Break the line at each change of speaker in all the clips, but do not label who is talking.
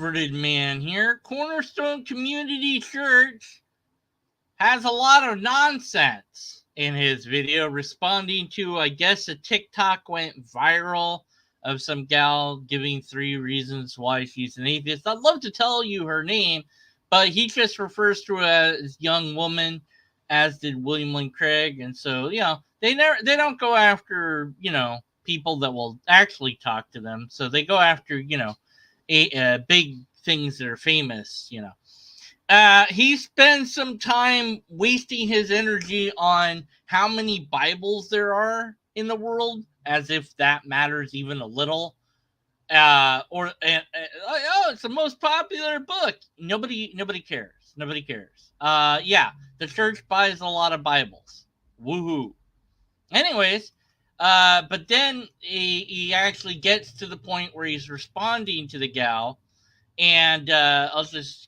introverted man here. Cornerstone Community Church has a lot of nonsense in his video, responding to, I guess, a TikTok went viral of some gal giving 3 reasons why she's an atheist. I'd love to tell you her name, but he just refers to her as young woman, as did William Lane Craig. And so, they don't go after, people that will actually talk to them. So they go after, big things that are famous, He spends some time wasting his energy on how many Bibles there are in the world, as if that matters even a little. Oh, it's the most popular book. Nobody cares. Nobody cares. Yeah, the church buys a lot of Bibles. Woohoo. Anyways, but then he actually gets to the point where he's responding to the gal, and whoopsie.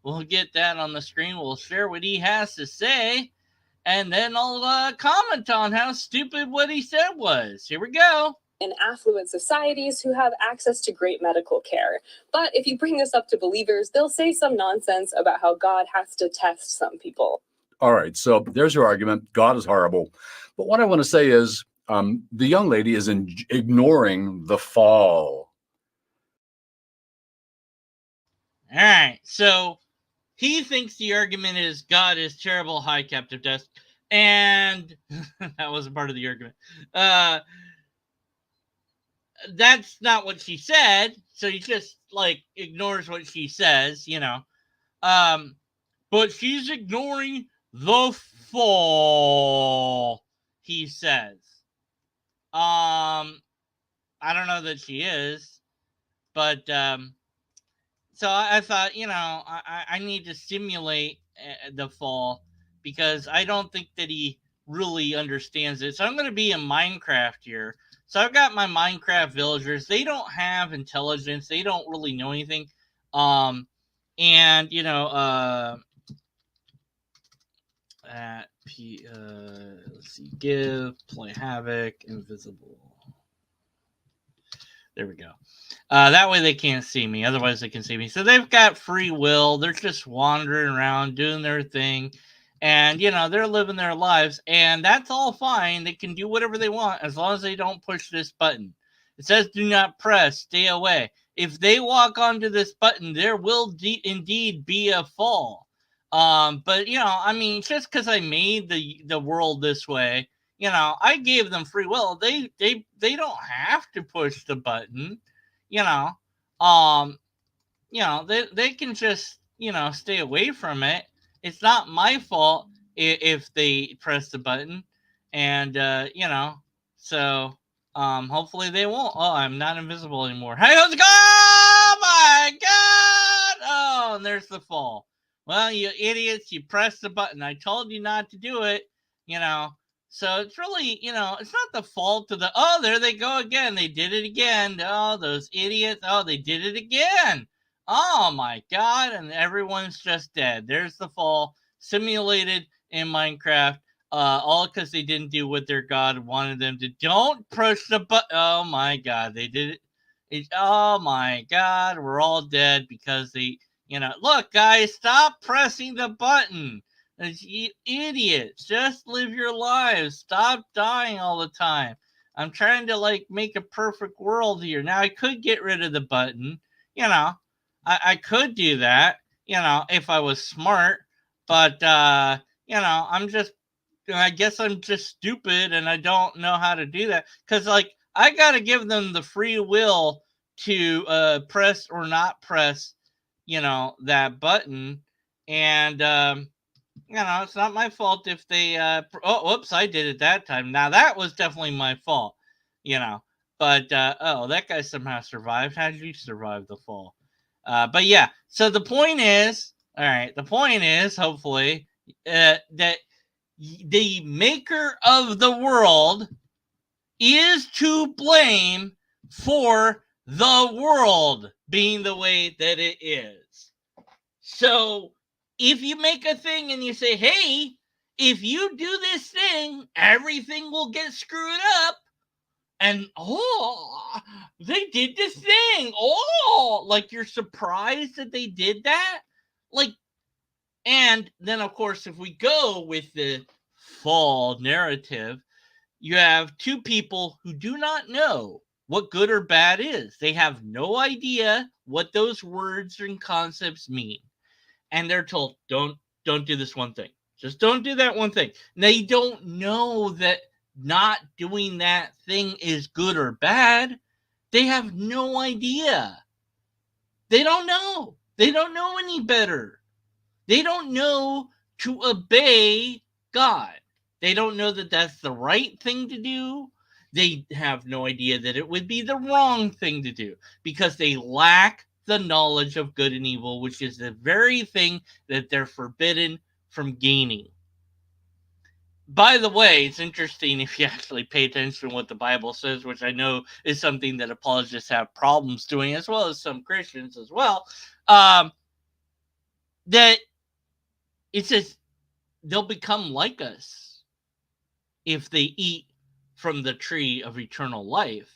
We'll get that on the screen. We'll share what he has to say, and then I'll comment on how stupid what he said was. Here we go.
In affluent societies who have access to great medical care. But if you bring this up to believers, they'll say some nonsense about how God has to test some people.
All right, so there's your argument. God is horrible. But what I want to say is the young lady is ignoring the fall.
All right, so he thinks the argument is God is terrible, high captive death, and that wasn't part of the argument. That's not what she said, so he just ignores what she says, but she's ignoring the fall, he says. I don't know that she is, but so I thought, I need to simulate the fall, because I don't think that he really understands it. So I'm going to be in Minecraft here. So I've got my Minecraft villagers. They don't have intelligence. They don't really know anything. Let's see, give, play havoc, invisible. There we go. That way they can't see me. Otherwise they can see me. So they've got free will. They're just wandering around, doing their thing. And, they're living their lives, and that's all fine. They can do whatever they want as long as they don't push this button. It says do not press, stay away. If they walk onto this button, there will indeed be a fall. But, just because I made the world this way, I gave them free will. They don't have to push the button, they can just, stay away from it. It's not my fault if they press the button, and so hopefully they won't. Oh, I'm not invisible anymore. Hey, how's it going? Oh my God! Oh, and there's the fall. Well, you idiots, you pressed the button. I told you not to do it. So it's really, it's not the fault of the. Oh, there they go again. They did it again. Oh, those idiots. Oh, they did it again. Oh my God, and everyone's just dead. There's the fall, simulated in Minecraft, all because they didn't do what their God wanted them to. Don't push the button. Oh my God, they did it. Oh my God, we're all dead because they, look guys, stop pressing the button. You idiots, just live your lives. Stop dying all the time. I'm trying to make a perfect world here. Now I could get rid of the button, I could do that, if I was smart, but, I guess I'm just stupid and I don't know how to do that. Because, I got to give them the free will to press or not press, that button. And, it's not my fault if they, whoops, I did it that time. Now, that was definitely my fault, But, that guy somehow survived. How did you survive the fall? But yeah, so the point is, hopefully, that the maker of the world is to blame for the world being the way that it is. So if you make a thing and you say, hey, if you do this thing, everything will get screwed up. And they did this thing. Oh, like you're surprised that they did that? Like, and then of course, if we go with the fall narrative, you have two people who do not know what good or bad is. They have no idea what those words and concepts mean. And they're told, don't do this one thing. Just don't do that one thing. They don't know that not doing that thing is good or bad. They have no idea. They don't know. They don't know any better. They don't know to obey God. They don't know that that's the right thing to do. They have no idea that it would be the wrong thing to do because they lack the knowledge of good and evil, which is the very thing that they're forbidden from gaining. By the way, it's interesting if you actually pay attention to what the Bible says, which I know is something that apologists have problems doing, as well as some Christians as well, that it says they'll become like us if they eat from the tree of eternal life.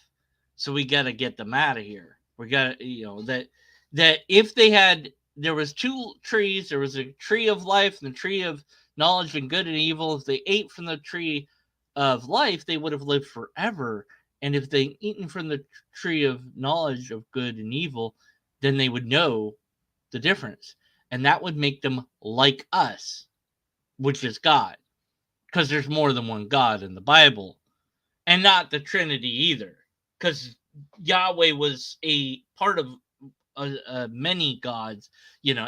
So we got to get them out of here. We got to, that if they had, there was two trees, there was a tree of life and the tree of knowledge and good and evil. If they ate from the tree of life, they would have lived forever. And if they eaten from the tree of knowledge of good and evil, then they would know the difference. And that would make them like us, which is God. Because there's more than one God in the Bible. And not the Trinity either. Because Yahweh was a part of many gods,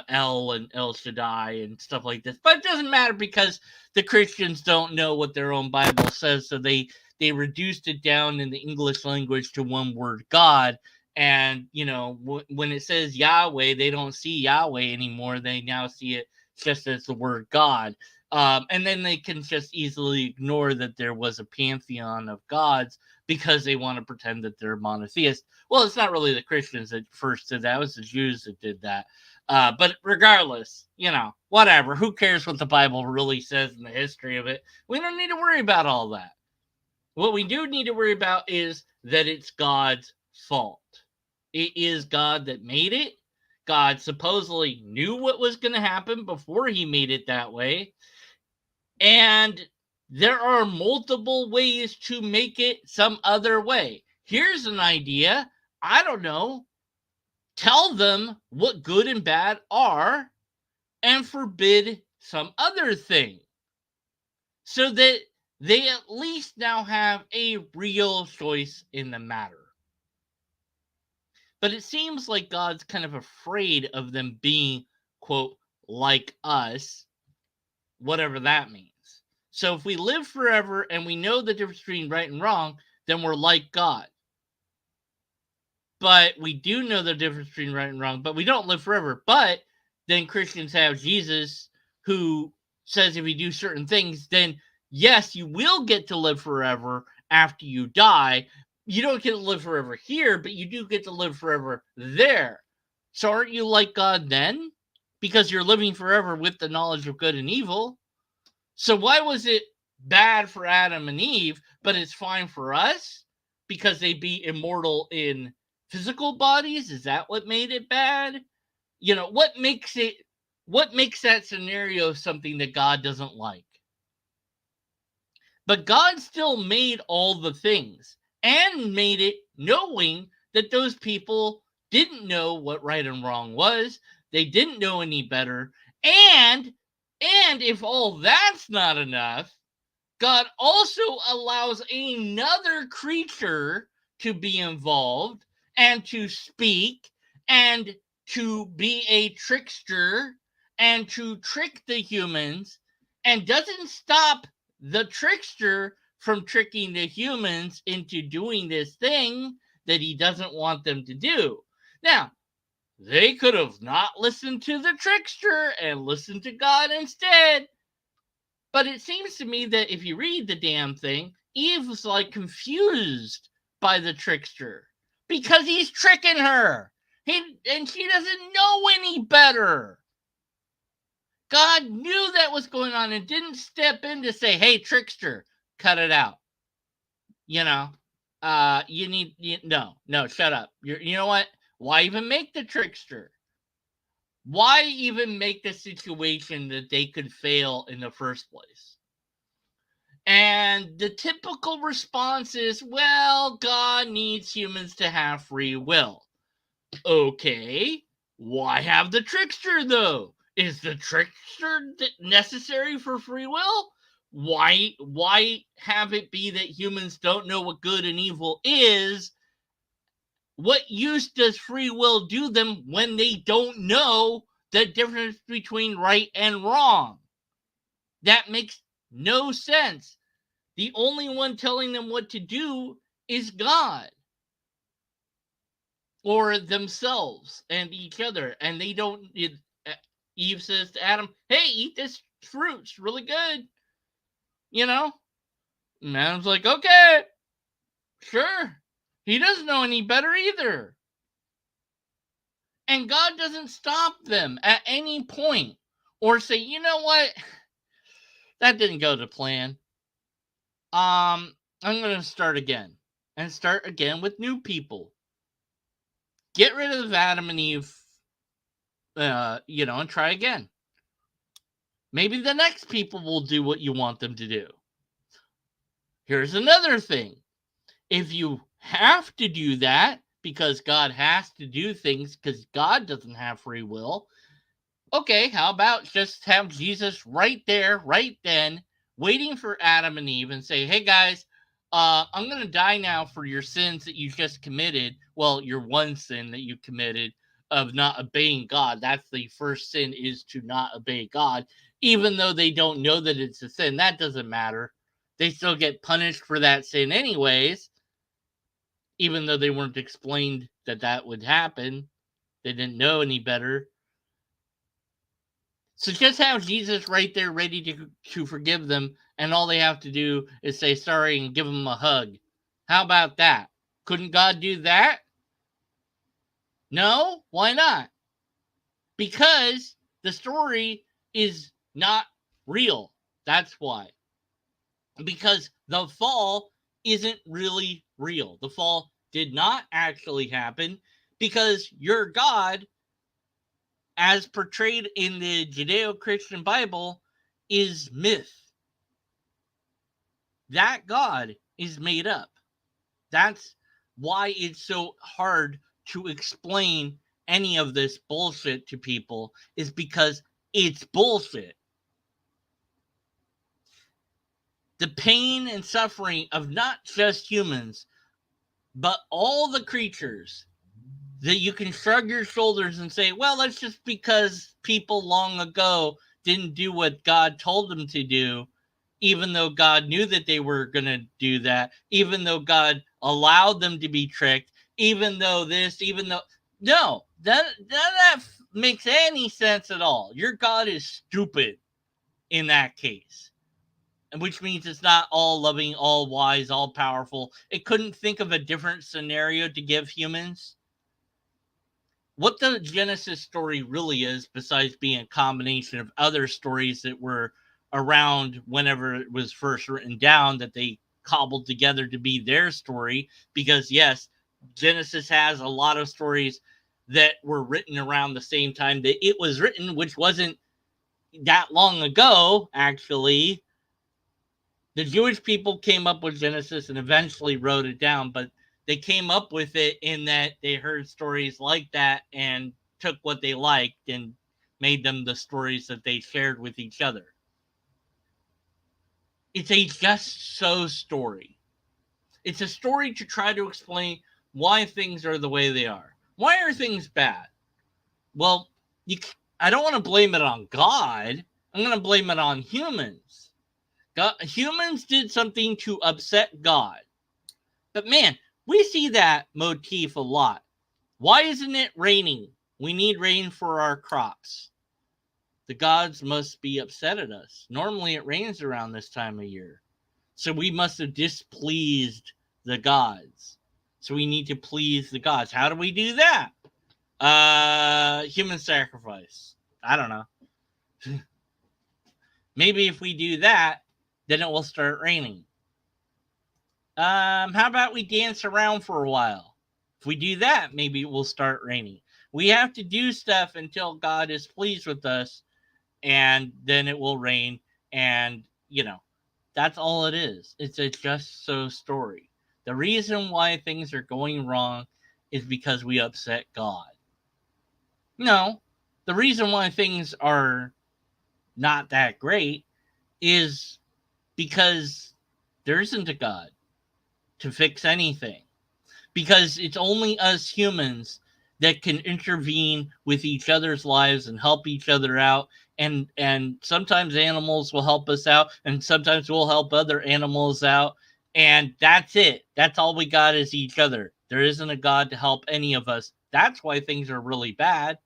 El and El Shaddai and stuff like this. But it doesn't matter because the Christians don't know what their own Bible says. So they reduced it down in the English language to one word, God. And, when it says Yahweh, they don't see Yahweh anymore. They now see it just as the word God. And then they can just easily ignore that there was a pantheon of gods because they want to pretend that they're monotheist. Well, it's not really the Christians that first did that. It was the Jews that did that. But regardless, whatever. Who cares what the Bible really says in the history of it? We don't need to worry about all that. What we do need to worry about is that it's God's fault. It is God that made it. God supposedly knew what was going to happen before he made it that way. And there are multiple ways to make it some other way. Here's an idea. I don't know. Tell them what good and bad are and forbid some other thing so that they at least now have a real choice in the matter. But it seems like God's kind of afraid of them being, quote, like us, whatever that means. So if we live forever and we know the difference between right and wrong, then we're like God. But we do know the difference between right and wrong, but we don't live forever. But then Christians have Jesus who says if you do certain things, then yes, you will get to live forever after you die. You don't get to live forever here, but you do get to live forever there. So aren't you like God then? Because you're living forever with the knowledge of good and evil. So why was it bad for Adam and Eve, but it's fine for us? Because they'd be immortal in physical bodies? Is that what made it bad? What makes that scenario something that God doesn't like? But God still made all the things and made it knowing that those people didn't know what right and wrong was. They didn't know any better. And if all that's not enough, God also allows another creature to be involved and to speak and to be a trickster and to trick the humans, and doesn't stop the trickster from tricking the humans into doing this thing that he doesn't want them to do. Now, they could have not listened to the trickster and listened to God instead. But it seems to me that if you read the damn thing, Eve was like confused by the trickster because he's tricking her. And she doesn't know any better. God knew that was going on and didn't step in to say, hey, trickster, cut it out. no, shut up. You know what? Why even make the trickster? Why even make the situation that they could fail in the first place? And the typical response is, well, God needs humans to have free will. Okay, why have the trickster though? Is the trickster necessary for free will? Why have it be that humans don't know what good and evil is? What use does free will do them when they don't know the difference between right and wrong? That makes no sense. The only one telling them what to do is God or themselves and each other. And they don't. Eve says to Adam, hey, eat this fruit. It's really good. You know? And Adam's like, okay, sure. He doesn't know any better either. And God doesn't stop them at any point or say, you know what? That didn't go to plan. I'm going to start again and start again with new people. Get rid of Adam and Eve, and try again. Maybe the next people will do what you want them to do. Here's another thing. If you have to do that because God has to do things because God doesn't have free will, okay, how about just have Jesus right there, right then, waiting for Adam and Eve and say, hey guys, I'm going to die now for your sins that you just committed. Well, your one sin that you committed of not obeying God. That's the first sin, is to not obey God. Even though they don't know that it's a sin, that doesn't matter. They still get punished for that sin anyways, even though they weren't explained that that would happen. They didn't know any better. So just have Jesus right there ready to forgive them, and all they have to do is say sorry and give them a hug. How about that? Couldn't God do that? No? Why not? Because the story is not real. That's why. Because the fall isn't really real. The fall did not actually happen because your God, as portrayed in the Judeo-Christian Bible, is myth. That God is made up. That's why it's so hard to explain any of this bullshit to people, is because it's bullshit. The pain and suffering of not just humans, but all the creatures, that you can shrug your shoulders and say, well, that's just because people long ago didn't do what God told them to do, even though God knew that they were going to do that, even though God allowed them to be tricked, even though this, even though... No, none of that makes any sense at all. Your God is stupid in that case. Which means it's not all loving, all wise, all powerful. It couldn't think of a different scenario to give humans. What the Genesis story really is, besides being a combination of other stories that were around whenever it was first written down, that they cobbled together to be their story, because yes, Genesis has a lot of stories that were written around the same time that it was written, which wasn't that long ago, actually. The Jewish people came up with Genesis and eventually wrote it down, but they came up with it in that they heard stories like that and took what they liked and made them the stories that they shared with each other. It's a just so story. It's a story to try to explain why things are the way they are. Why are things bad? Well, I don't want to blame it on God. I'm going to blame it on humans. Humans did something to upset God. But man, we see that motif a lot. Why isn't it raining? We need rain for our crops. The gods must be upset at us. Normally it rains around this time of year. So we must have displeased the gods. So we need to please the gods. How do we do that? Human sacrifice. I don't know. Maybe if we do that, then it will start raining. How about we dance around for a while? If we do that, maybe it will start raining. We have to do stuff until God is pleased with us, and then it will rain. And, that's all it is. It's a just so story. The reason why things are going wrong is because we upset God. No, the reason why things are not that great is because there isn't a God to fix anything. Because it's only us humans that can intervene with each other's lives and help each other out. And sometimes animals will help us out, and sometimes we'll help other animals out. And that's it. That's all we got is each other. There isn't a God to help any of us. That's why things are really bad.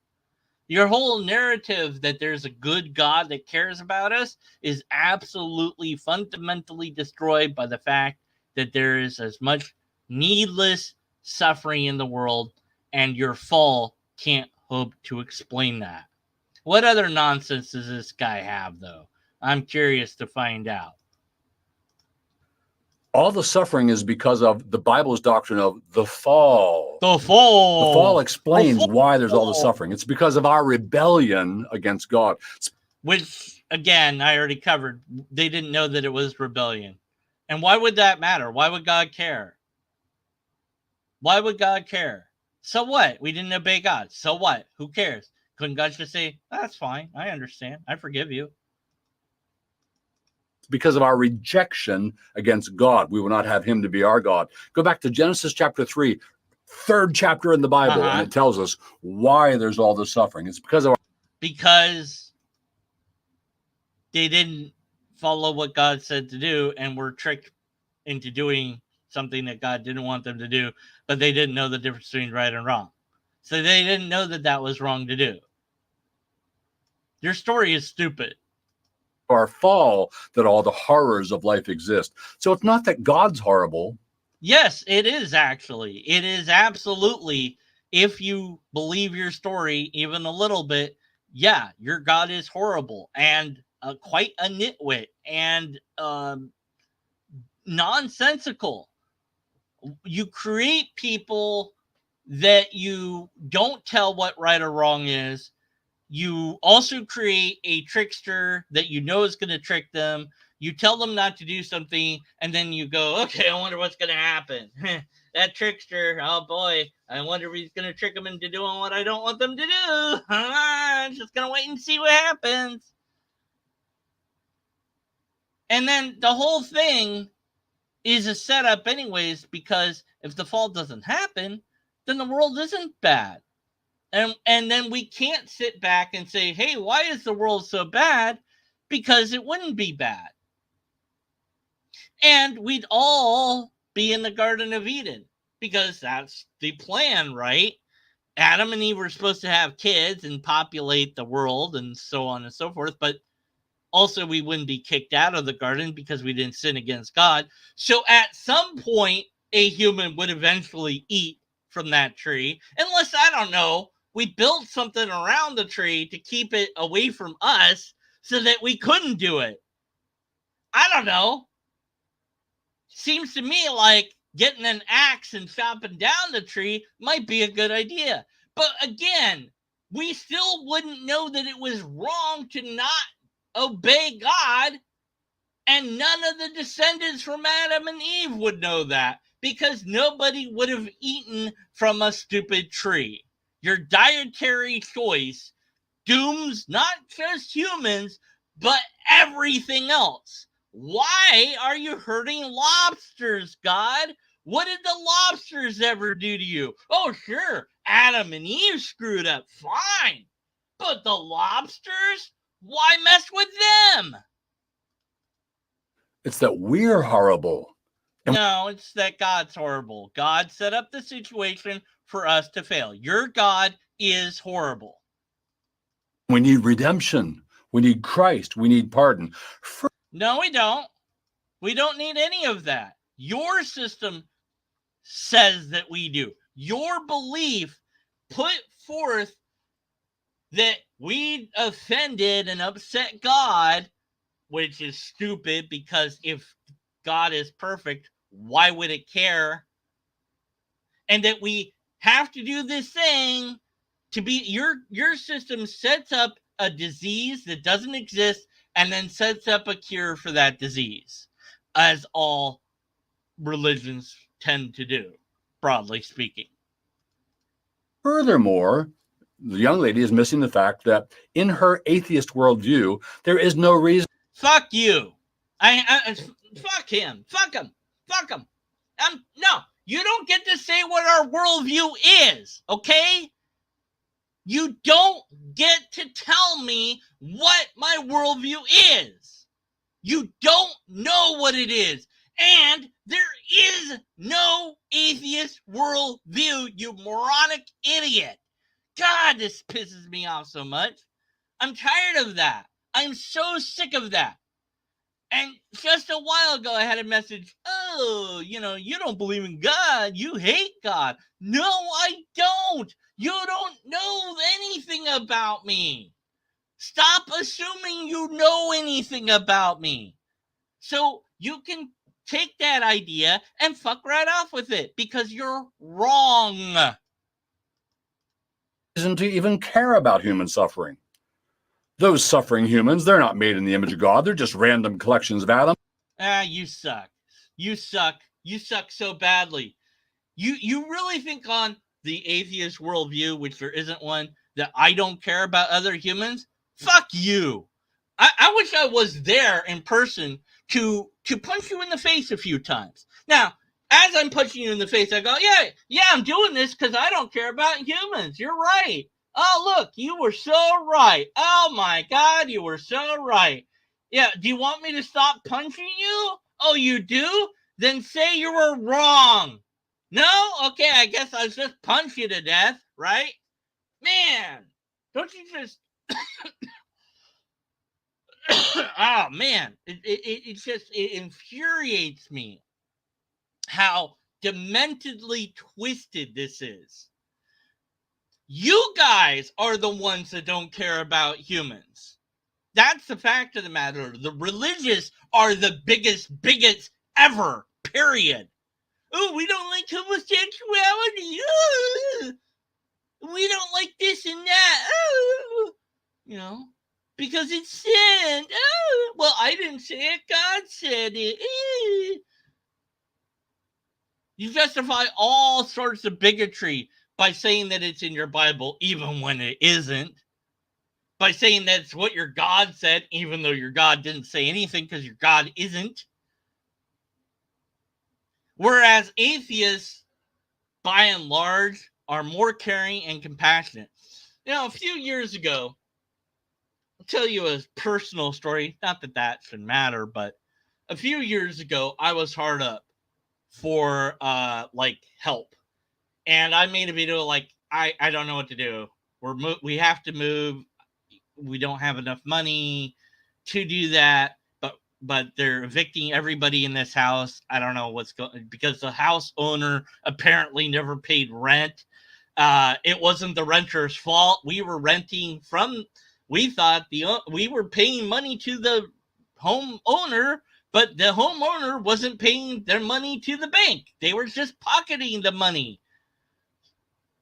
Your whole narrative that there's a good God that cares about us is absolutely fundamentally destroyed by the fact that there is as much needless suffering in the world, and your fall can't hope to explain that. What other nonsense does this guy have, though? I'm curious to find out.
All the suffering is because of the Bible's doctrine of the fall.
The fall.
The fall explains why there's all the suffering. It's because of our rebellion against God.
Which, again, I already covered. They didn't know that it was rebellion. And why would that matter? Why would God care? Why would God care? So what? We didn't obey God. So what? Who cares? Couldn't God just say, that's fine. I understand. I forgive you.
Because of our rejection against God. We will not have him to be our God. Go back to Genesis chapter 3, third chapter in the Bible, and it tells us why there's all this suffering. It's
because they didn't follow what God said to do and were tricked into doing something that God didn't want them to do, but they didn't know the difference between right and wrong. So they didn't know that that was wrong to do. Your story is stupid.
Our fall that all the horrors of life exist. So it's not that God's horrible.
Yes, it is actually. It is absolutely. If you believe your story even a little bit, yeah, your God is horrible and quite a nitwit and nonsensical. You create people that you don't tell what right or wrong is. You also create a trickster that you know is going to trick them. You tell them not to do something, and then you go, okay, I wonder what's going to happen. That trickster, oh boy, I wonder if he's going to trick them into doing what I don't want them to do. I'm just going to wait and see what happens. And then the whole thing is a setup anyways, because if the fall doesn't happen, then the world isn't bad. And then we can't sit back and say, hey, why is the world so bad? Because it wouldn't be bad. And we'd all be in the Garden of Eden because that's the plan, right? Adam and Eve were supposed to have kids and populate the world and so on and so forth. But also we wouldn't be kicked out of the garden because we didn't sin against God. So at some point, a human would eventually eat from that tree. Unless, I don't know, we built something around the tree to keep it away from us so that we couldn't do it. I don't know. Seems to me like getting an axe and chopping down the tree might be a good idea. But again, we still wouldn't know that it was wrong to not obey God, and none of the descendants from Adam and Eve would know that because nobody would have eaten from a stupid tree. Your dietary choice dooms not just humans, but everything else. Why are you hurting lobsters, God? What did the lobsters ever do to you? Oh, sure, Adam and Eve screwed up. Fine. But the lobsters? Why mess with them?
It's that we're horrible.
No, it's that God's horrible. God set up the situation for us to fail. Your God is horrible.
We need redemption. We need Christ. We need pardon.
No, we don't. We don't need any of that. Your system says that we do. Your belief put forth that we offended and upset God, which is stupid because if God is perfect, why would it care? And that we have to do this thing to be, your system sets up a disease that doesn't exist and then sets up a cure for that disease, as all religions tend to do, broadly speaking.
Furthermore, the young lady is missing the fact that in her atheist worldview, there is no reason.
Fuck you. Fuck him. Fuck him. Fuck him. No, you don't get to say what our worldview is, okay? You don't get to tell me what my worldview is. You don't know what it is. And there is no atheist worldview, you moronic idiot. God, this pisses me off so much. I'm tired of that. I'm so sick of that. And just a while ago, I had a message. Oh, you don't believe in God. You hate God. No, I don't. You don't know anything about me. Stop assuming you know anything about me. So you can take that idea and fuck right off with it because you're wrong.
Reason to even care about human suffering. Those suffering humans, they're not made in the image of God. They're just random collections of atoms.
You suck. You suck. You suck so badly. You really think on the atheist worldview, which there isn't one, that I don't care about other humans? Fuck you. I wish I was there in person to punch you in the face a few times. Now, as I'm punching you in the face, I go, yeah, I'm doing this because I don't care about humans. You're right. Oh, look, you were so right. Oh, my God, you were so right. Yeah, do you want me to stop punching you? Oh, you do? Then say you were wrong. No? Okay, I guess I'll just punch you to death, right? Man, don't you just... Oh, man. It infuriates me how dementedly twisted this is. You guys are the ones that don't care about humans. That's the fact of the matter. The religious are the biggest bigots ever, period. Oh, we don't like homosexuality. Oh, we don't like this and that. Oh, because it's sin. Oh, well, I didn't say it. God said it. You justify all sorts of bigotry by saying that it's in your Bible, even when it isn't. By saying that's what your God said, even though your God didn't say anything because your God isn't. Whereas atheists, by and large, are more caring and compassionate. A few years ago, I'll tell you a personal story. Not that that should matter, but a few years ago, I was hard up for help. And I made a video I don't know what to do. We have to move. We don't have enough money to do that, but they're evicting everybody in this house. I don't know what's going, because the house owner apparently never paid rent. It wasn't the renter's fault. We were renting from, we thought we were paying money to the homeowner, but the homeowner wasn't paying their money to the bank. They were just pocketing the money.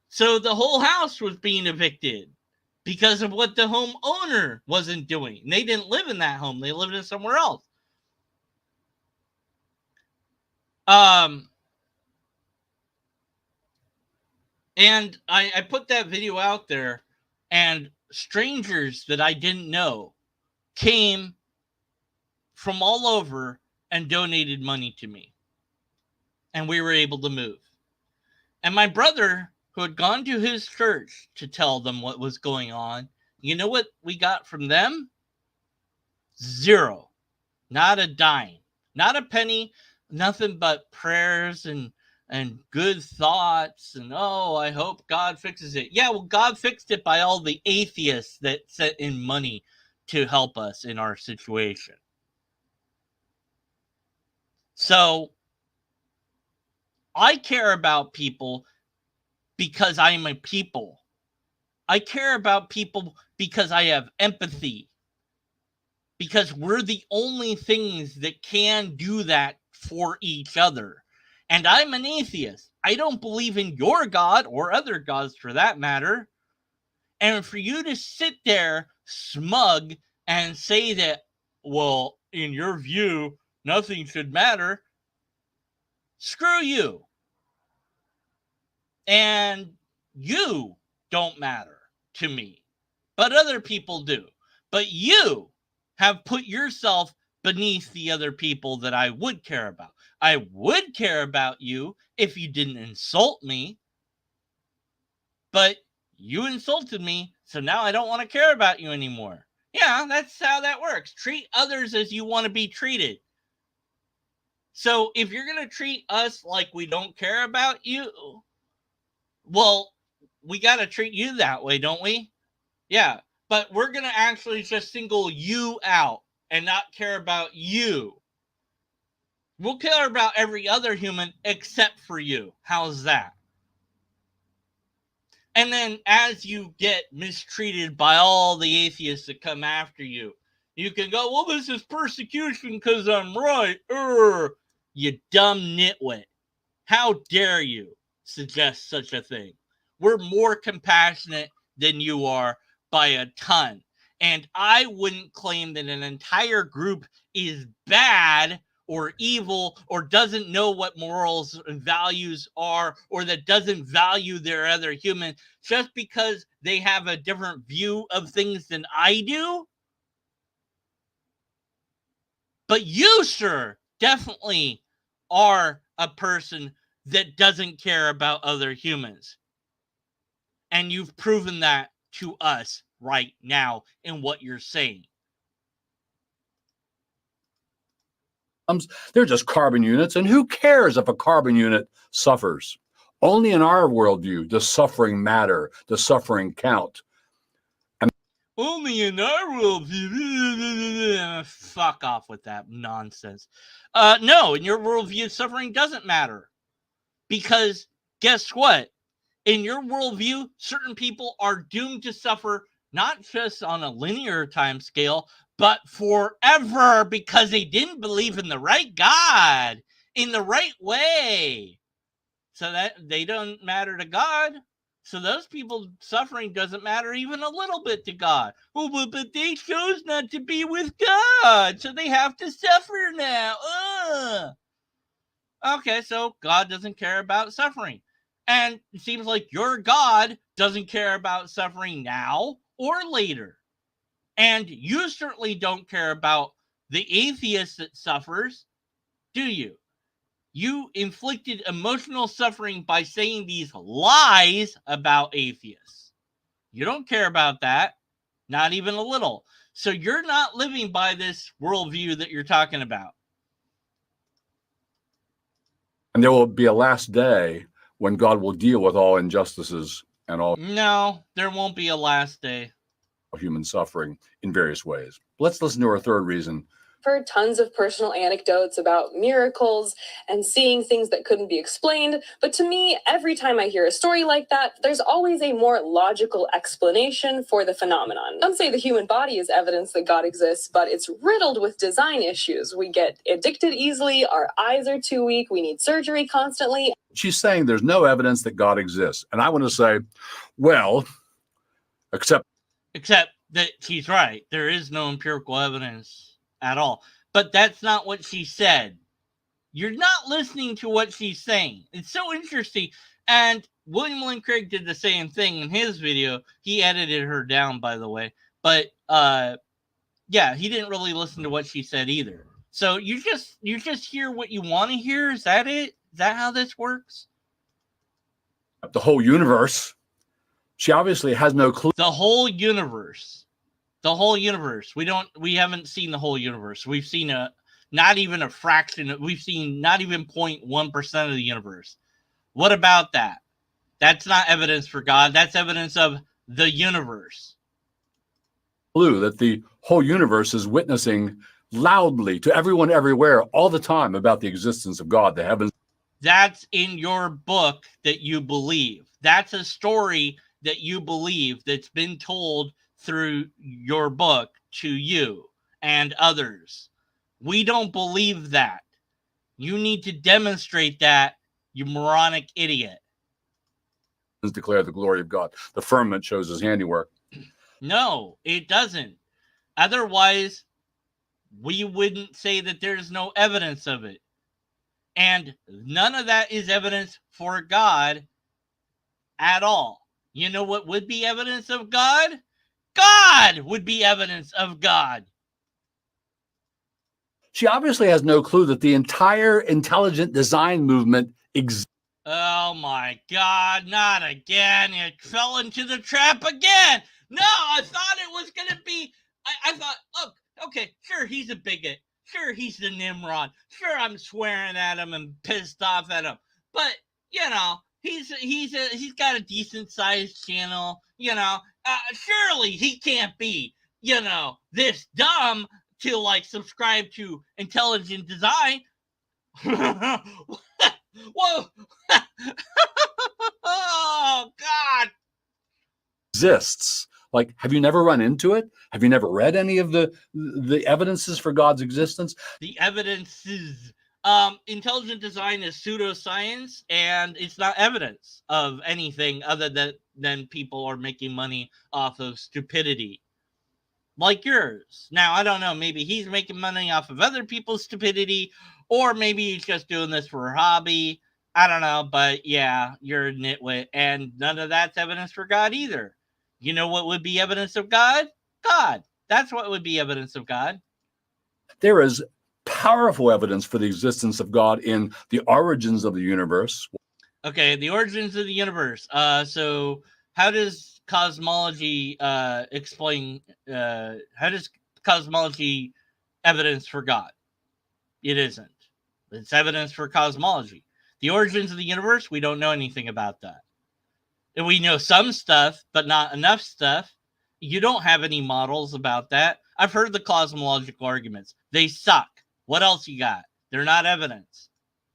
So the whole house was being evicted because of what the homeowner wasn't doing. They didn't live in that home. They lived in somewhere else. And I put that video out there, and strangers that I didn't know came from all over and donated money to me. And we were able to move. And my brother, who had gone to his church to tell them what was going on, you know what we got from them? Zero. Not a dime. Not a penny. Nothing but prayers and good thoughts. And, oh, I hope God fixes it. Yeah, well, God fixed it by all the atheists that sent in money to help us in our situation. So, I care about people because I am a people. I care about people because I have empathy. Because we're the only things that can do that for each other. And I'm an atheist. I don't believe in your God or other gods for that matter. And for you to sit there smug and say that, well, in your view, nothing should matter, screw you. And you don't matter to me, but other people do. But you have put yourself beneath the other people that I would care about. I would care about you if you didn't insult me, but you insulted me, so now I don't want to care about you anymore. Yeah, that's how that works. Treat others as you want to be treated. So if you're going to treat us like we don't care about you, well, we got to treat you that way, don't we? Yeah, but we're going to actually just single you out and not care about you. We'll care about every other human except for you. How's that? And then as you get mistreated by all the atheists that come after you, you can go, well, this is persecution because I'm right. You dumb nitwit. How dare you suggest such a thing? We're more compassionate than you are by a ton. And I wouldn't claim that an entire group is bad or evil or doesn't know what morals and values are or that doesn't value their other human just because they have a different view of things than I do. But you, sir, definitely are a person that doesn't care about other humans. And you've proven that to us right now in what you're saying.
They're just carbon units, and who cares if a carbon unit suffers? Only in our worldview does suffering matter, does suffering count.
Only in our worldview. Fuck off with that nonsense. No, in your worldview, suffering doesn't matter. Because guess what? In your worldview, certain people are doomed to suffer not just on a linear time scale, but forever because they didn't believe in the right God, in the right way. So that they don't matter to God. So those people's suffering doesn't matter even a little bit to God. Oh, but they chose not to be with God, so they have to suffer now. Okay, so God doesn't care about suffering. And it seems like your God doesn't care about suffering now or later. And you certainly don't care about the atheist that suffers, do you? You inflicted emotional suffering by saying these lies about atheists. You don't care about that, not even a little. So you're not living by this worldview that you're talking about.
And there will be a last day when God will deal with all injustices and all
No, there won't be a last day.
Human suffering in various ways. Let's listen to our third reason.
I've heard tons of personal anecdotes about miracles and seeing things that couldn't be explained, but to me, every time I hear a story like that, there's always a more logical explanation for the phenomenon. Some say the human body is evidence that God exists, but it's riddled with design issues. We get addicted easily, our eyes are too weak, we need surgery constantly.
She's saying there's no evidence that God exists. And I want to say, well, except
that she's right. There is no empirical evidence at all. But that's not what she said. You're not listening to what she's saying. It's so interesting. And William Lane Craig did the same thing in his video. He edited her down, by the way. But yeah, he didn't really listen to what she said either. So you just hear what you want to hear. Is that it? Is that how this works?
the whole universe. She obviously has no clue.
The whole universe. The whole universe. We haven't seen the whole universe. We've seen not even a fraction. We've seen not even 0.1% of the universe. What about that? That's not evidence for God. That's evidence of the universe.
Clue that the whole universe is witnessing loudly to everyone everywhere all the time about the existence of God, the heavens.
That's in your book that you believe. That's a story that you believe that's been told through your book to you and others. We don't believe that. You need to demonstrate that, you moronic idiot.
Declare the glory of God. The firmament shows his handiwork.
No, it doesn't. Otherwise, we wouldn't say that there's no evidence of it. And none of that is evidence for God at all. You know what would be evidence of God? God would be evidence of God.
She obviously has no clue that the entire intelligent design movement exists.
Oh my God, not again. You fell into the trap again. No, I thought it was going to be, I thought, look, okay, sure, he's a bigot. Sure, he's the Nimrod. Sure, I'm swearing at him and pissed off at him. But, you know, he's got a decent sized channel, you know. Surely he can't be, you know, this dumb to like subscribe to intelligent design. Whoa. Oh God.
Exists. Like, have you never run into it? Have you never read any of the evidences for God's existence?
The evidence is intelligent design is pseudoscience, and it's not evidence of anything other than people are making money off of stupidity. Like yours. Now, I don't know, maybe he's making money off of other people's stupidity, or maybe he's just doing this for a hobby. I don't know, but yeah, you're a nitwit, and none of that's evidence for God either. You know what would be evidence of God? God. That's what would be evidence of God.
There is powerful evidence for the existence of God in the origins of the universe.
Okay, the origins of the universe. So how does cosmology explain? How does cosmology evidence for God? It isn't. It's evidence for cosmology. The origins of the universe, we don't know anything about that. And we know some stuff, but not enough stuff. You don't have any models about that. I've heard the cosmological arguments. They suck. What else you got? They're not evidence.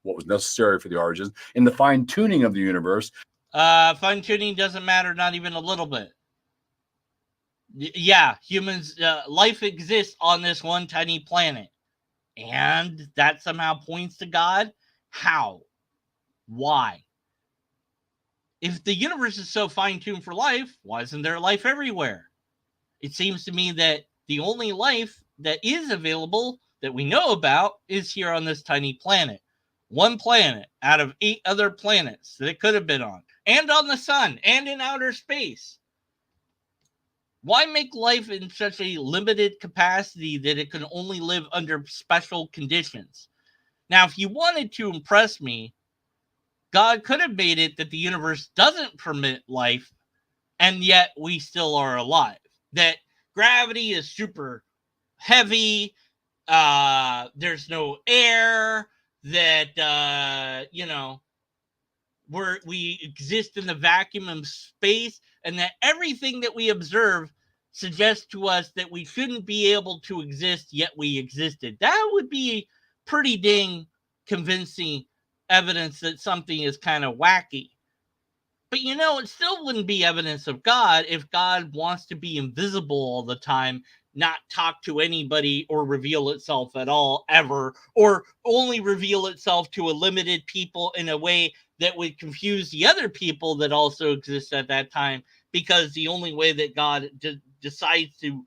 What was necessary for the origins in the fine-tuning of the universe.
Fine-tuning doesn't matter, not even a little bit. Yeah, humans, life exists on this one tiny planet. And that somehow points to God? How? Why? If the universe is so fine-tuned for life, why isn't there life everywhere? It seems to me that the only life that is available that we know about is here on this tiny planet. One planet out of 8 other planets that it could have been on, and on the sun, and in outer space. Why make life in such a limited capacity that it can only live under special conditions? Now, if you wanted to impress me, God could have made it that the universe doesn't permit life, and yet we still are alive. That gravity is super heavy, there's no air, that, you know, we exist in the vacuum of space, and that everything that we observe suggests to us that we shouldn't be able to exist, yet we existed. That would be pretty dang convincing evidence that something is kind of wacky. But you know, it still wouldn't be evidence of God if God wants to be invisible all the time, not talk to anybody or reveal itself at all ever, or only reveal itself to a limited people in a way that would confuse the other people that also exist at that time, because the only way that God decides to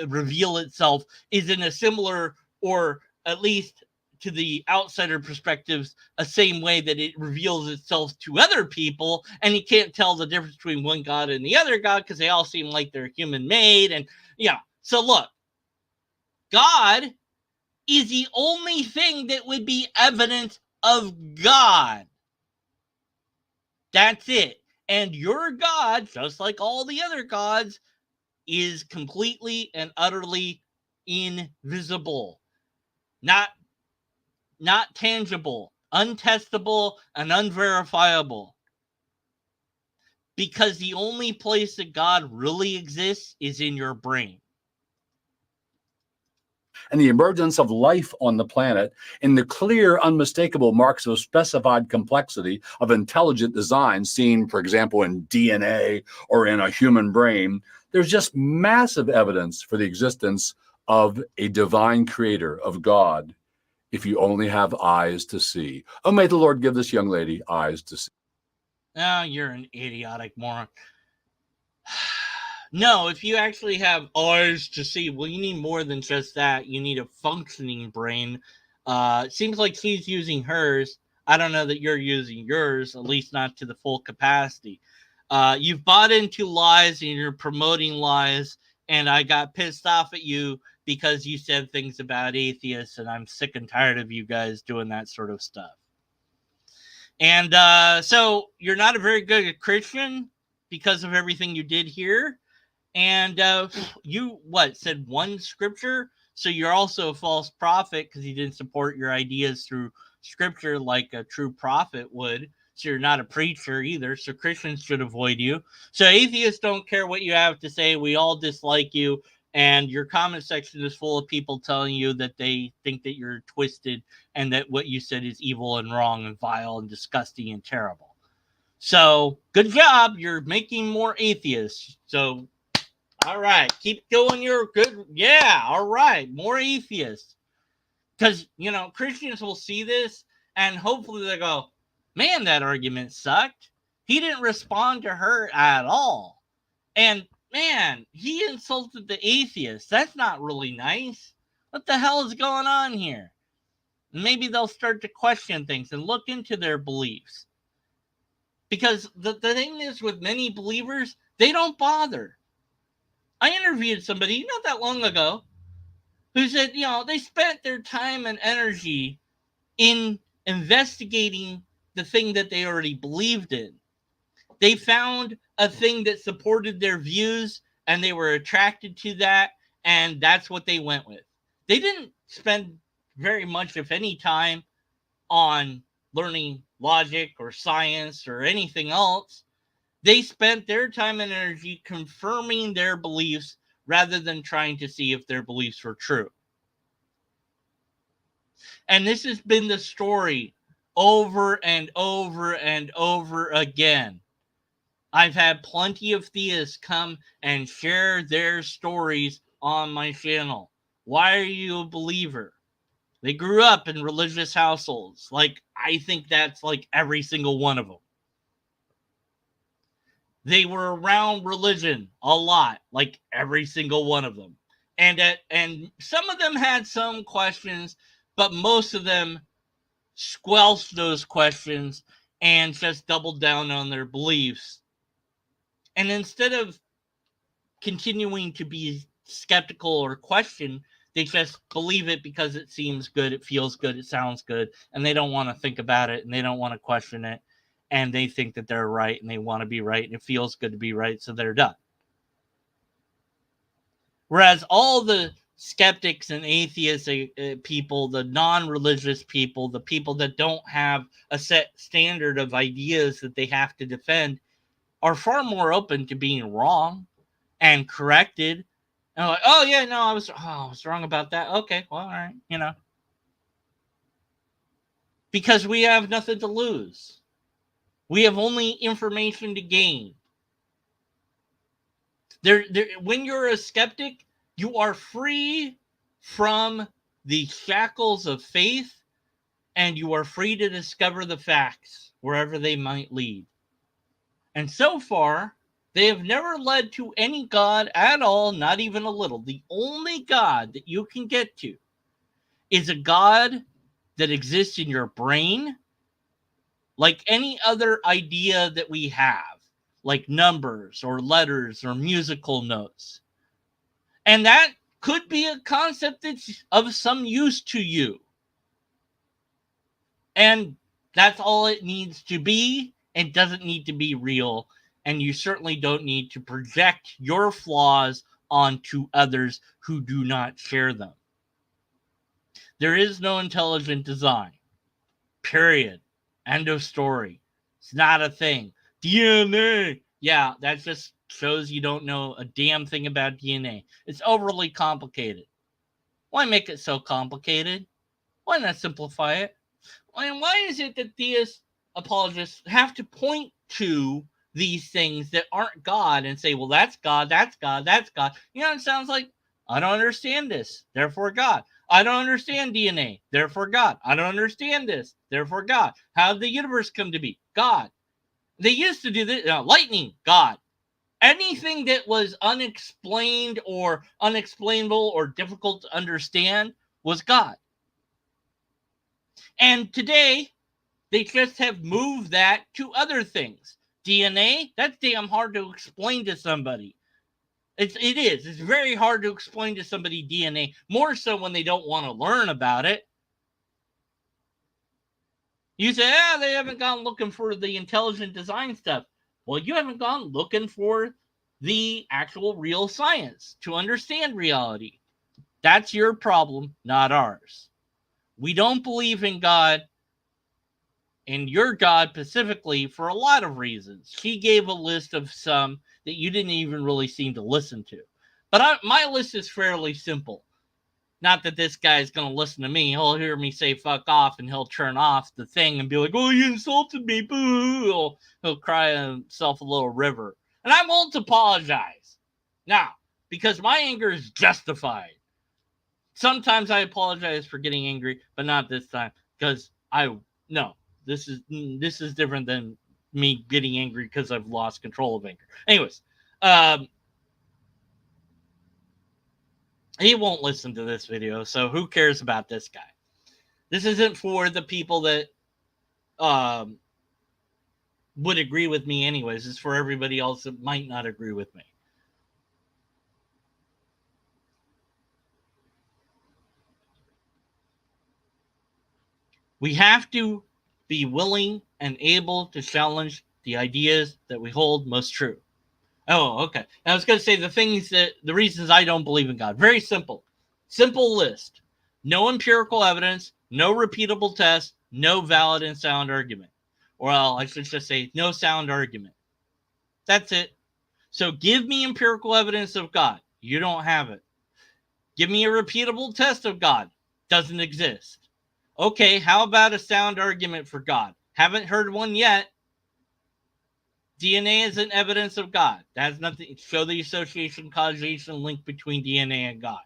reveal itself is in a similar, or at least to the outsider perspectives, a same way that it reveals itself to other people, and you can't tell the difference between one God and the other God because they all seem like they're human made. And yeah, so look, God is the only thing that would be evidence of God. That's it. And your God, just like all the other gods, is completely and utterly invisible. Not tangible, untestable, and unverifiable. Because the only place that God really exists is in your brain.
And the emergence of life on the planet in the clear, unmistakable marks of specified complexity of intelligent design seen, for example, in DNA or in a human brain, there's just massive evidence for the existence of a divine creator, of God, if you only have eyes to see. Oh, may the Lord give this young lady eyes to see.
Oh, you're an idiotic moron. No, if you actually have eyes to see, well, you need more than just that. You need a functioning brain. It seems like she's using hers. I don't know that you're using yours, at least not to the full capacity. You've bought into lies and you're promoting lies, and I got pissed off at you because you said things about atheists, and I'm sick and tired of you guys doing that sort of stuff. And so you're not a very good Christian because of everything you did here. And you said one scripture, so you're also a false prophet because you didn't support your ideas through scripture like a true prophet would. So you're not a preacher either, so Christians should avoid you. So atheists don't care what you have to say. We all dislike you, and your comment section is full of people telling you that they think that you're twisted and that what you said is evil and wrong and vile and disgusting and terrible. So good job, you're making more atheists. So all right, keep doing your good. Yeah, all right, more atheists. Because, Christians will see this and hopefully they go, man, that argument sucked. He didn't respond to her at all. And, man, he insulted the atheist. That's not really nice. What the hell is going on here? Maybe they'll start to question things and look into their beliefs. Because the thing is with many believers, they don't bother. I interviewed somebody not that long ago who said, they spent their time and energy in investigating the thing that they already believed in. They found a thing that supported their views and they were attracted to that, and that's what they went with. They didn't spend very much, if any, time on learning logic or science or anything else. They spent their time and energy confirming their beliefs rather than trying to see if their beliefs were true. And this has been the story over and over and over again. I've had plenty of theists come and share their stories on my channel. Why are you a believer? They grew up in religious households. I think that's every single one of them. They were around religion a lot, every single one of them. And some of them had some questions, but most of them squelched those questions and just doubled down on their beliefs. And instead of continuing to be skeptical or question, they just believe it because it seems good, it feels good, it sounds good, and they don't want to think about it and they don't want to question it. And they think that they're right and they want to be right and it feels good to be right, so they're done. Whereas all the skeptics and atheist people, the non-religious people, the people that don't have a set standard of ideas that they have to defend are far more open to being wrong and corrected. And like, oh yeah, no, I was wrong about that. Okay, well, all right, because we have nothing to lose. We have only information to gain. When you're a skeptic, you are free from the shackles of faith, and you are free to discover the facts wherever they might lead. And so far, they have never led to any God at all, not even a little. The only God that you can get to is a God that exists in your brain, like any other idea that we have, like numbers or letters or musical notes. And that could be a concept that's of some use to you. And that's all it needs to be. It doesn't need to be real. And you certainly don't need to project your flaws onto others who do not share them. There is no intelligent design. Period. End of story. It's not a thing. DNA. Yeah, that just shows you don't know a damn thing about DNA. It's overly complicated. Why make it so complicated? Why not simplify it? And why is it that theist apologists have to point to these things that aren't God and say, well, that's God, that's God, that's God? It sounds like I don't understand this, therefore God. I don't understand DNA, therefore God. I don't understand this, therefore God. How did the universe come to be? God. They used to do this. Lightning, God. Anything that was unexplained or unexplainable or difficult to understand was God. And today, they just have moved that to other things. DNA, that's damn hard to explain to somebody. It is. It's very hard to explain to somebody DNA, more so when they don't want to learn about it. You say, they haven't gone looking for the intelligent design stuff. Well, you haven't gone looking for the actual real science to understand reality. That's your problem, not ours. We don't believe in God and your God specifically for a lot of reasons. She gave a list of some that you didn't even really seem to listen to. But my list is fairly simple. Not that this guy's going to listen to me. He'll hear me say fuck off and he'll turn off the thing and be like, oh, you insulted me. Boo. He'll cry himself a little river. And I won't apologize. Now, because my anger is justified. Sometimes I apologize for getting angry, but not this time. Because this is different than me getting angry because I've lost control of anger. Anyways, he won't listen to this video, so who cares about this guy? This isn't for the people that would agree with me anyways. It's for everybody else that might not agree with me. We have to be willing and able to challenge the ideas that we hold most true. Oh, okay. I was going to say the reasons I don't believe in God. Very simple. Simple list. No empirical evidence, no repeatable tests, no valid and sound argument. Well, I should just say no sound argument. That's it. So give me empirical evidence of God. You don't have it. Give me a repeatable test of God. Doesn't exist. Okay, how about a sound argument for God? Haven't heard one yet. DNA is an evidence of God. That has nothing. Show the association, causation link between DNA and God.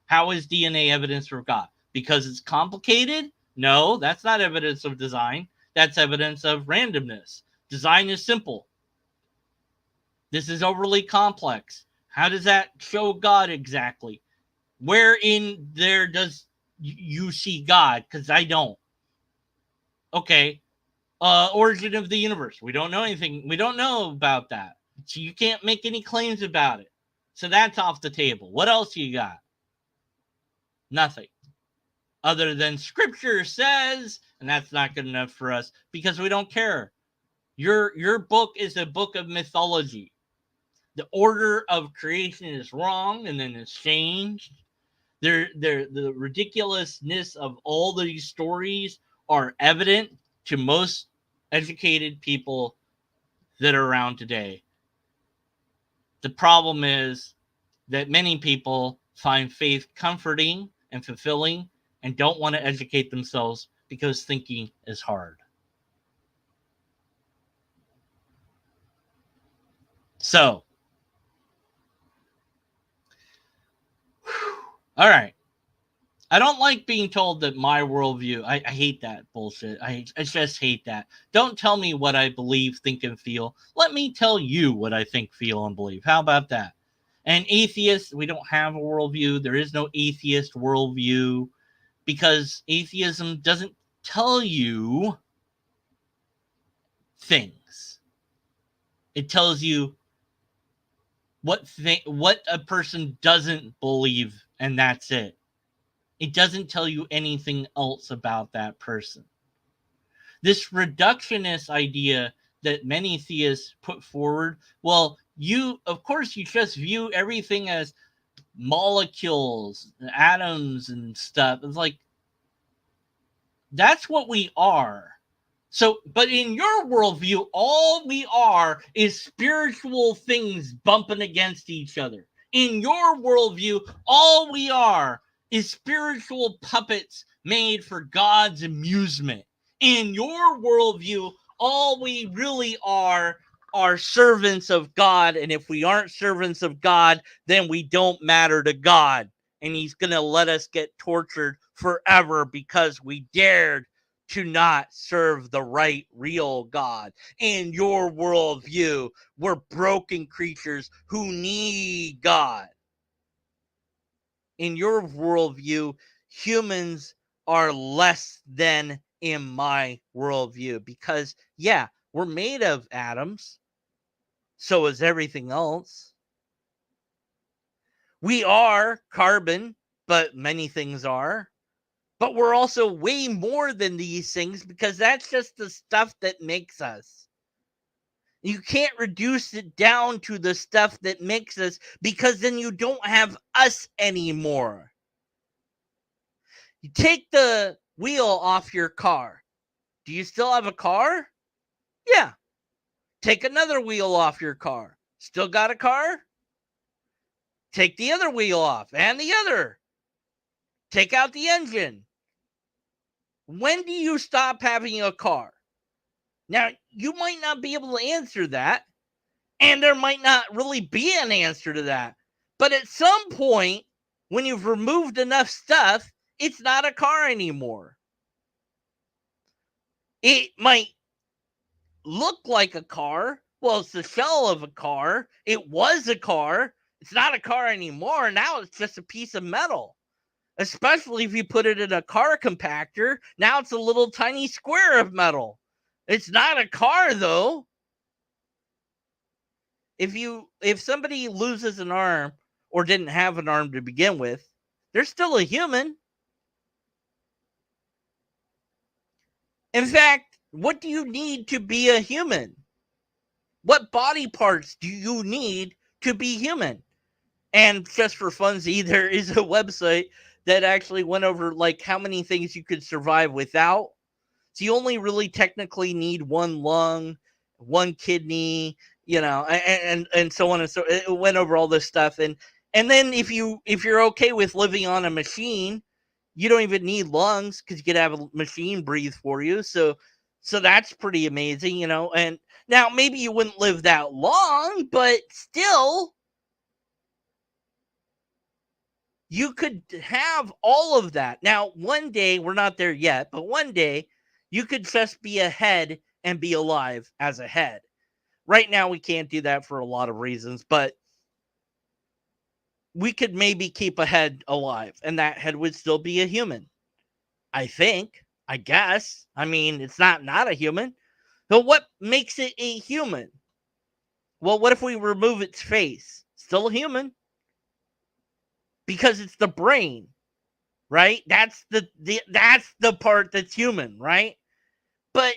How is DNA evidence for God? Because it's complicated? No, that's not evidence of design. That's evidence of randomness. Design is simple. This is overly complex. How does that show God exactly? Where in there does you see God? Because I don't. Okay. Origin of the universe. We don't know anything. We don't know about that. So you can't make any claims about it. So that's off the table. What else you got? Nothing. Other than scripture says, and that's not good enough for us because we don't care. Your book is a book of mythology. The order of creation is wrong and then it's changed. The ridiculousness of all these stories are evident to most educated people that are around today. The problem is that many people find faith comforting and fulfilling and don't want to educate themselves because thinking is hard. So, all right. I don't like being told that my worldview, I hate that bullshit. I just hate that. Don't tell me what I believe, think, and feel. Let me tell you what I think, feel, and believe. How about that? And atheists, we don't have a worldview. There is no atheist worldview because atheism doesn't tell you things. It tells you what a person doesn't believe, and that's it. It doesn't tell you anything else about that person. This reductionist idea that many theists put forward, well, of course, you just view everything as molecules, atoms, and stuff. It's like, that's what we are. So, but in your worldview, all we are is spiritual things bumping against each other. In your worldview, all we are is spiritual puppets made for God's amusement. In your worldview, all we really are are servants of God, and if we aren't servants of God, then we don't matter to God, and he's going to let us get tortured forever because we dared to not serve the right, real God. In your worldview, we're broken creatures who need God. In your worldview, humans are less than in my worldview because, yeah, we're made of atoms. So is everything else. We are carbon, but many things are. But we're also way more than these things because that's just the stuff that makes us. You can't reduce it down to the stuff that makes us because then you don't have us anymore. You take the wheel off your car. Do you still have a car? Yeah. Take another wheel off your car. Still got a car? Take the other wheel off and the other. Take out the engine. When do you stop having a car? Now, you might not be able to answer that, and there might not really be an answer to that. But at some point, when you've removed enough stuff, it's not a car anymore. It might look like a car. Well, it's the shell of a car. It was a car. It's not a car anymore. Now it's just a piece of metal. Especially if you put it in a car compactor. Now it's a little tiny square of metal. It's not a car, though. If somebody loses an arm or didn't have an arm to begin with, they're still a human. In fact, what do you need to be a human? What body parts do you need to be human? And just for funsies, there is a website that actually went over like how many things you could survive without. So you only really technically need one lung, one kidney, and so on and so. It went over all this stuff, and then if you're okay with living on a machine, you don't even need lungs because you could have a machine breathe for you. So that's pretty amazing, And now maybe you wouldn't live that long, but still, you could have all of that. Now, one day, we're not there yet, but one day you could just be a head and be alive as a head. Right now, we can't do that for a lot of reasons, but we could maybe keep a head alive, and that head would still be a human. I think, I guess. I mean, it's not a human. So what makes it a human? Well, what if we remove its face? Still a human. Because it's the brain. Right? That's the part that's human, right? But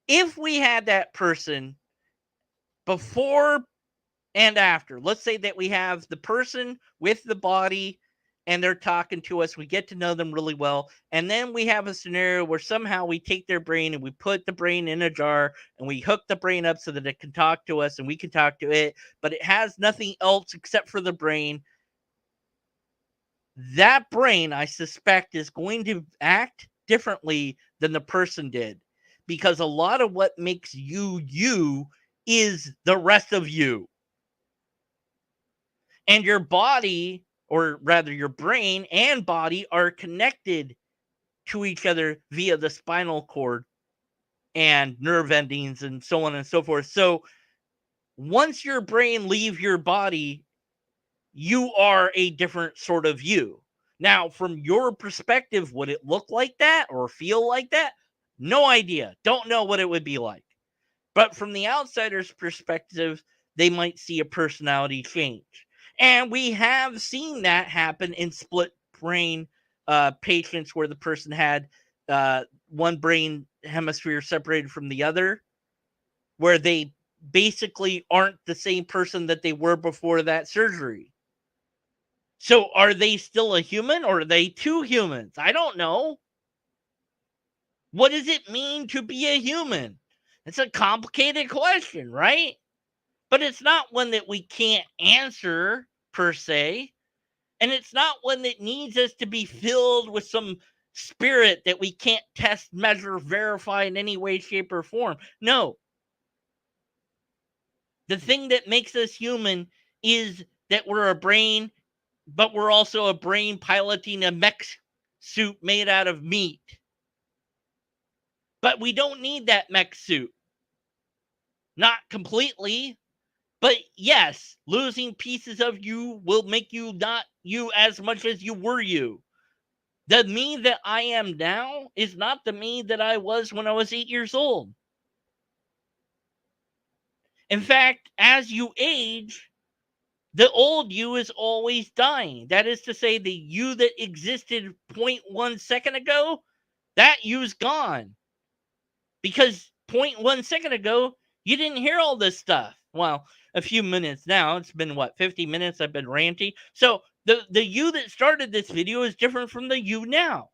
if we had that person before and after, let's say that we have the person with the body and they're talking to us, we get to know them really well, and then we have a scenario where somehow we take their brain and we put the brain in a jar and we hook the brain up so that it can talk to us and we can talk to it, but it has nothing else except for the brain. That brain, I suspect, is going to act differently than the person did, because a lot of what makes you is the rest of you. And your body, or rather your brain and body, are connected to each other via the spinal cord and nerve endings and so on and so forth. So once your brain leaves your body, you are a different sort of you. Now, from your perspective, would it look like that or feel like that? No idea. Don't know what it would be like. But from the outsider's perspective, they might see a personality change. And we have seen that happen in split brain patients where the person had one brain hemisphere separated from the other, where they basically aren't the same person that they were before that surgery. So are they still a human or are they two humans? I don't know. What does it mean to be a human? It's a complicated question, right? But it's not one that we can't answer per se. And it's not one that needs us to be filled with some spirit that we can't test, measure, verify in any way, shape, or form. No.
The thing that makes us human is that we're a brain, but we're also a brain piloting a mech suit made out of meat. But we don't need that mech suit. Not completely. But yes, losing pieces of you will make you not you as much as you were you. The me that I am now is not the me that I was when I was 8 years old. In fact, as you age, the old you is always dying. That is to say, the you that existed 0.1 second ago, that you's gone. Because 0.1 second ago, you didn't hear all this stuff. Well, a few minutes now. It's been, 50 minutes I've been ranting. So the you that started this video is different from the you now.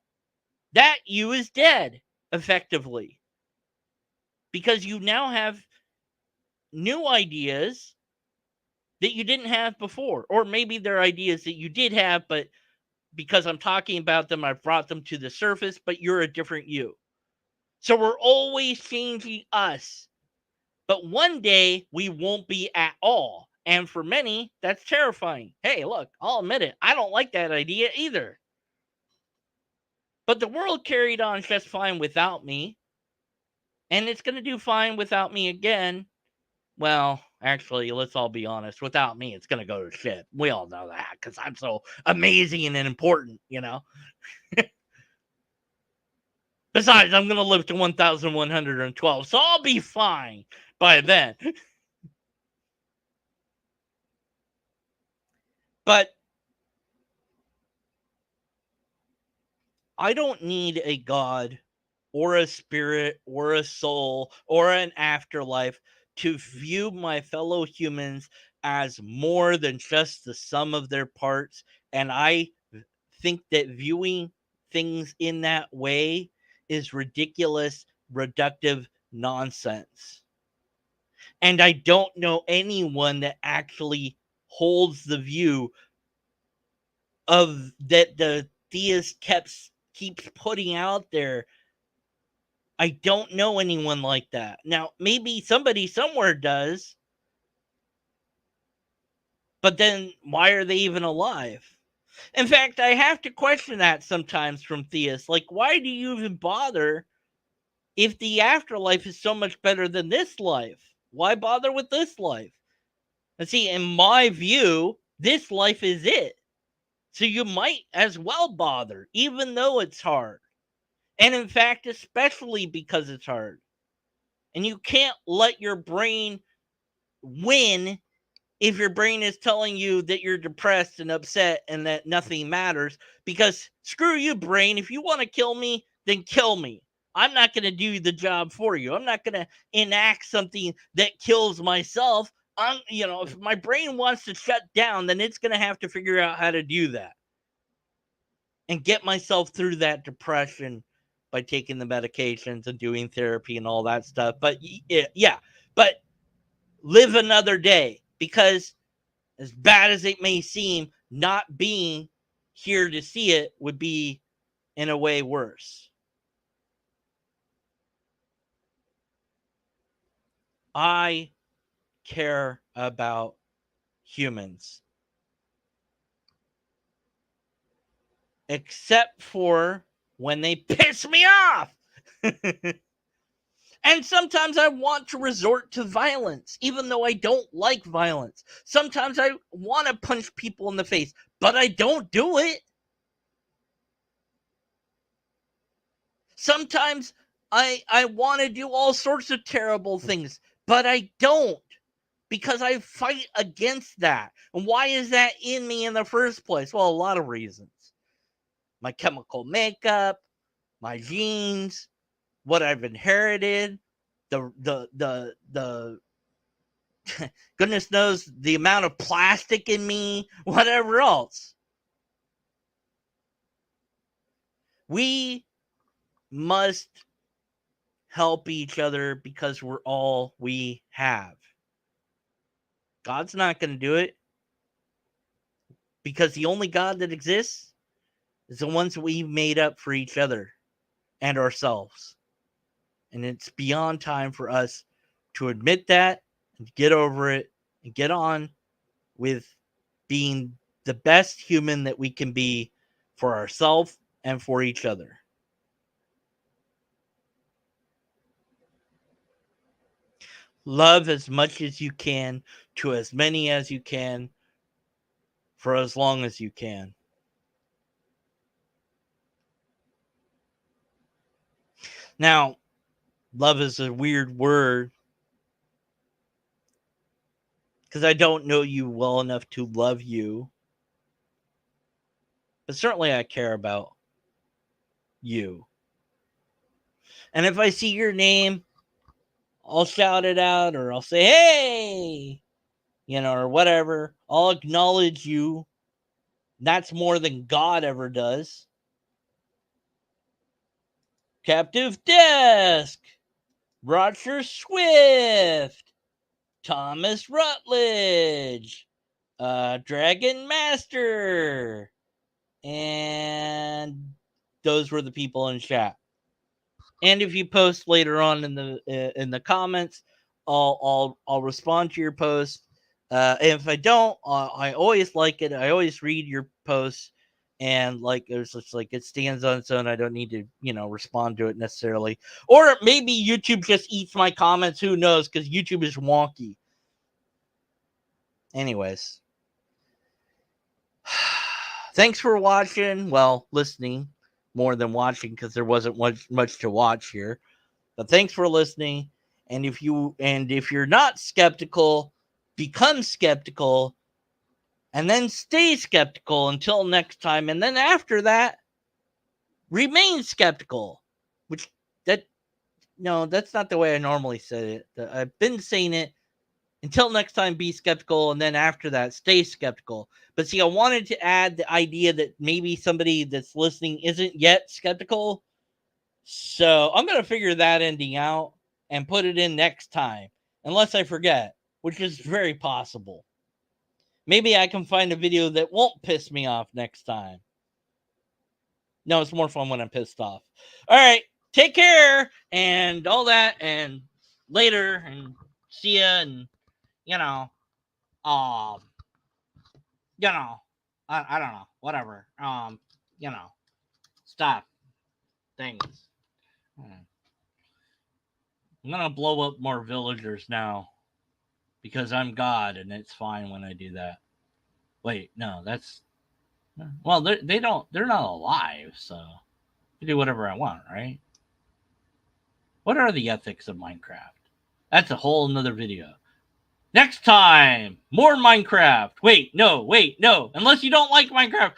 That you is dead, effectively. Because you now have new ideas that you didn't have before. Or maybe they're ideas that you did have, but because I'm talking about them, I've brought them to the surface, but you're a different you. So we're always changing us. But one day we won't be at all. And for many, that's terrifying. Hey, look, I'll admit it. I don't like that idea either. But the world carried on just fine without me. And it's going to do fine without me again. Well, actually, let's all be honest. Without me, it's going to go to shit. We all know that because I'm so amazing and important, Besides, I'm going to live to 1,112, so I'll be fine by then. But I don't need a God or a spirit or a soul or an afterlife to view my fellow humans as more than just the sum of their parts. And I think that viewing things in that way is ridiculous, reductive nonsense. And I don't know anyone that actually holds the view of that the theist keeps putting out there. I don't know anyone like that. Now, maybe somebody somewhere does, but then why are they even alive? In fact, I have to question that sometimes from theists. Like, why do you even bother if the afterlife is so much better than this life? Why bother with this life? And see, in my view, this life is it. So you might as well bother, even though it's hard. And in fact, especially because it's hard. And you can't let your brain win if your brain is telling you that you're depressed and upset and that nothing matters. Because screw you, brain. If you want to kill me, then kill me. I'm not going to do the job for you. I'm not going to enact something that kills myself. If my brain wants to shut down, then it's going to have to figure out how to do that and get myself through that depression by taking the medications and doing therapy and all that stuff. But but live another day, because as bad as it may seem, not being here to see it would be in a way worse. I care about humans. Except for when they piss me off. And sometimes I want to resort to violence, even though I don't like violence. Sometimes I want to punch people in the face, but I don't do it. Sometimes I want to do all sorts of terrible things, but I don't, because I fight against that. And why is that in me in the first place? Well, a lot of reasons. My chemical makeup, my genes, what I've inherited, the goodness knows the amount of plastic in me, whatever else. We must help each other because we're all we have. God's not going to do it, because the only God that exists is the ones that we've made up for each other and ourselves. And it's beyond time for us to admit that and get over it and get on with being the best human that we can be for ourselves and for each other. Love as much as you can to as many as you can for as long as you can. Now, love is a weird word because I don't know you well enough to love you. But certainly I care about you. And if I see your name, I'll shout it out or I'll say, hey, or whatever. I'll acknowledge you. That's more than God ever does. Captive Desk, Roger Swift, Thomas Rutledge, Dragon Master, and those were the people in chat. And if you post later on in the comments, I'll respond to your post. If I don't, I always like it. I always read your posts, and it's just like it stands on its own. I don't need to respond to it necessarily. Or maybe YouTube just eats my comments. Who knows? Because YouTube is wonky. Anyways, thanks for watching. Well, listening more than watching because there wasn't much to watch here. But thanks for listening. And if you're not skeptical, become skeptical, and then stay skeptical until next time. And then after that, remain skeptical. That's not the way I normally say it. I've been saying it. Until next time, be skeptical, and then after that, stay skeptical. But see, I wanted to add the idea that maybe somebody that's listening isn't yet skeptical. So I'm going to figure that ending out and put it in next time, unless I forget, which is very possible. Maybe I can find a video that won't piss me off next time. No, it's more fun when I'm pissed off. All right, take care and all that, and later, and see ya, and I don't know, whatever. Stop things. I'm gonna blow up more villagers now because I'm God, and it's fine when I do that. Wait, no, that's they're not alive, so I can do whatever I want, right? What are the ethics of Minecraft? That's a whole nother video. Next time, more Minecraft. Wait, no. Unless you don't like Minecraft,